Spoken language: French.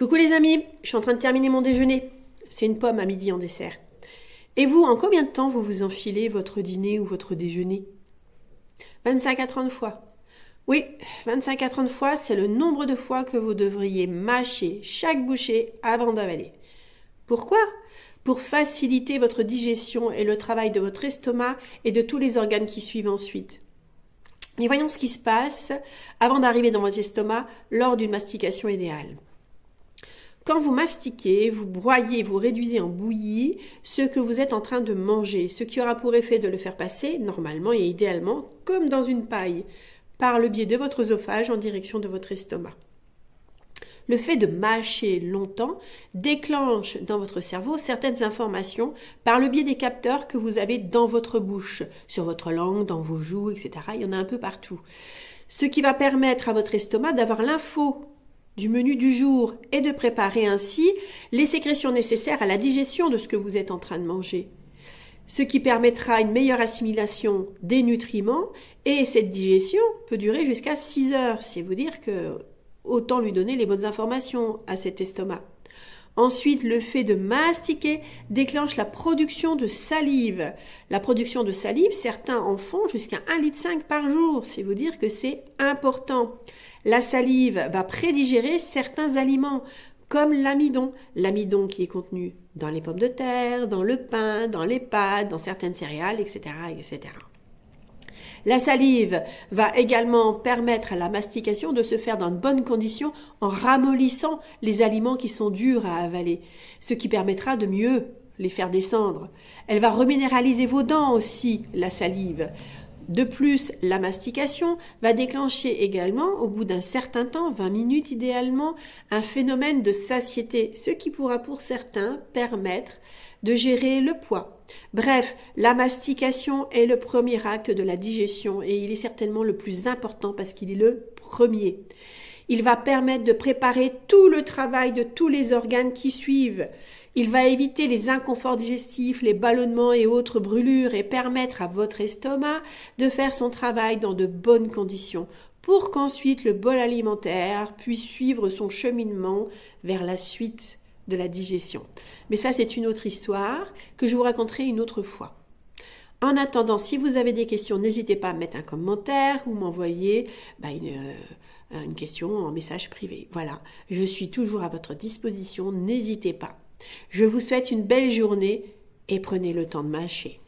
Coucou les amis, je suis en train de terminer mon déjeuner. C'est une pomme à midi en dessert. Et vous, en combien de temps vous enfilez votre dîner ou votre déjeuner? 25 à 30 fois. Oui, 25 à 30 fois, c'est le nombre de fois que vous devriez mâcher chaque bouchée avant d'avaler. Pourquoi? Pour faciliter votre digestion et le travail de votre estomac et de tous les organes qui suivent ensuite. Et voyons ce qui se passe avant d'arriver dans votre estomac lors d'une mastication idéale. Quand vous mastiquez, vous broyez, vous réduisez en bouillie ce que vous êtes en train de manger, ce qui aura pour effet de le faire passer, normalement et idéalement, comme dans une paille, par le biais de votre œsophage en direction de votre estomac. Le fait de mâcher longtemps déclenche dans votre cerveau certaines informations par le biais des capteurs que vous avez dans votre bouche, sur votre langue, dans vos joues, etc. Il y en a un peu partout. Ce qui va permettre à votre estomac d'avoir l'info du menu du jour et de préparer ainsi les sécrétions nécessaires à la digestion de ce que vous êtes en train de manger. Ce qui permettra une meilleure assimilation des nutriments et cette digestion peut durer jusqu'à 6 heures. C'est vous dire que autant lui donner les bonnes informations à cet estomac. Ensuite, le fait de mastiquer déclenche la production de salive. La production de salive, certains en font jusqu'à 1,5 litre par jour. C'est vous dire que c'est important. La salive va prédigérer certains aliments, comme l'amidon. L'amidon qui est contenu dans les pommes de terre, dans le pain, dans les pâtes, dans certaines céréales, etc., etc. La salive va également permettre à la mastication de se faire dans de bonnes conditions en ramollissant les aliments qui sont durs à avaler, ce qui permettra de mieux les faire descendre. Elle va reminéraliser vos dents aussi, la salive. De plus, la mastication va déclencher également, au bout d'un certain temps, 20 minutes idéalement, un phénomène de satiété, ce qui pourra pour certains permettre de gérer le poids. Bref, la mastication est le premier acte de la digestion et il est certainement le plus important parce qu'il est le premier. Il va permettre de préparer tout le travail de tous les organes qui suivent. Il va éviter les inconforts digestifs, les ballonnements et autres brûlures et permettre à votre estomac de faire son travail dans de bonnes conditions pour qu'ensuite le bol alimentaire puisse suivre son cheminement vers la suite de la digestion. Mais ça, c'est une autre histoire que je vous raconterai une autre fois. En attendant, si vous avez des questions, n'hésitez pas à mettre un commentaire ou m'envoyer une question en message privé. Voilà, je suis toujours à votre disposition, n'hésitez pas. Je vous souhaite une belle journée et prenez le temps de mâcher.